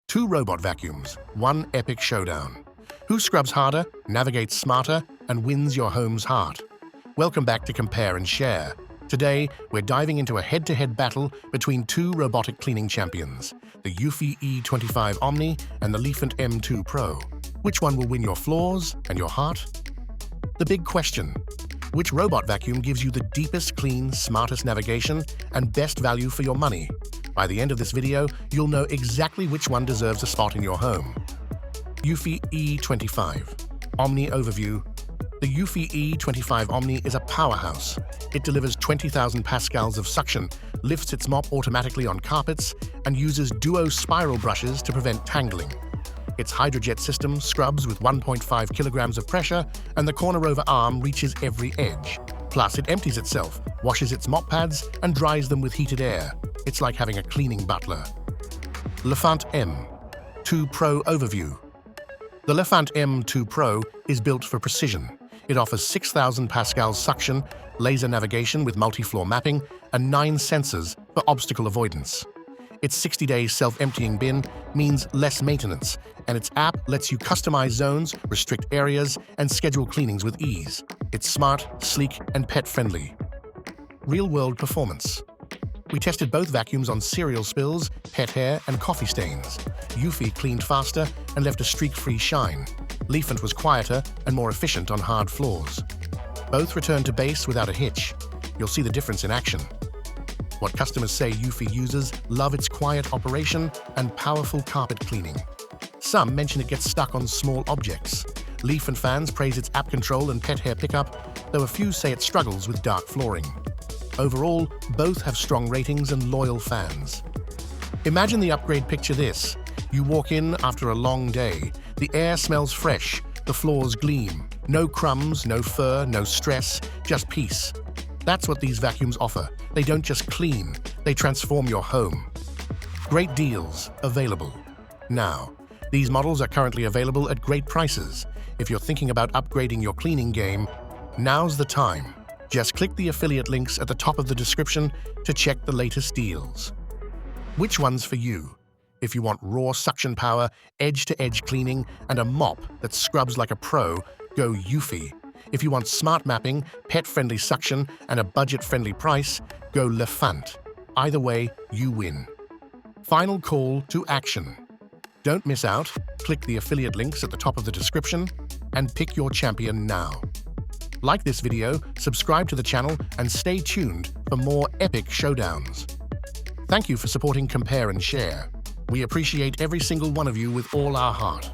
Two robot vacuums, one epic showdown. Who scrubs harder, navigates smarter, and wins your home's heart? Welcome back to Compare and Share. Today, we're diving into a head-to-head battle between two robotic cleaning champions, the eufy E25 Omni and the Lefant M2 Pro. Which one will win your floors and your heart? The big question: which robot vacuum gives you the deepest clean, smartest navigation, and best value for your money? By the end of this video, you'll know exactly which one deserves a spot in your home. eufy E25 Omni Overview. The eufy E25 Omni is a powerhouse. It delivers 20,000 pascals of suction, lifts its mop automatically on carpets, and uses duo spiral brushes to prevent tangling. Its hydrojet system scrubs with 1.5 kilograms of pressure, and the corner-over arm reaches every edge. Plus, it empties itself, washes its mop pads, and dries them with heated air. It's like having a cleaning butler. Lefant M2 Pro Overview. The Lefant M2 Pro is built for precision. It offers 6,000 pascals suction, laser navigation with multi-floor mapping, and 9 sensors for obstacle avoidance. Its 60-day self-emptying bin means less maintenance, and its app lets you customize zones, restrict areas, and schedule cleanings with ease. It's smart, sleek, and pet-friendly. Real-world performance. We tested both vacuums on cereal spills, pet hair, and coffee stains. Eufy cleaned faster and left a streak-free shine. Lefant was quieter and more efficient on hard floors. Both returned to base without a hitch. You'll see the difference in action. What customers say eufy users love its quiet operation and powerful carpet cleaning. Some mention it gets stuck on small objects. Lefant fans praise its app control and pet hair pickup, though a few say it struggles with dark flooring. Overall, both have strong ratings and loyal fans. Imagine the upgrade. Picture this. You walk in after a long day. The air smells fresh, the floors gleam. No crumbs, no fur, no stress, just peace. That's what these vacuums offer. They don't just clean, they transform your home. Great deals available now. These models are currently available at great prices. If you're thinking about upgrading your cleaning game, now's the time. Just click the affiliate links at the top of the description to check the latest deals. Which one's for you? If you want raw suction power, edge-to-edge cleaning, and a mop that scrubs like a pro, go eufy. If you want smart mapping, pet-friendly suction, and a budget-friendly price, go Lefant. Either way, you win. Final call to action. Don't miss out. Click the affiliate links at the top of the description and pick your champion now. Like this video, subscribe to the channel, and stay tuned for more epic showdowns. Thank you for supporting Compare and Share. We appreciate every single one of you with all our heart.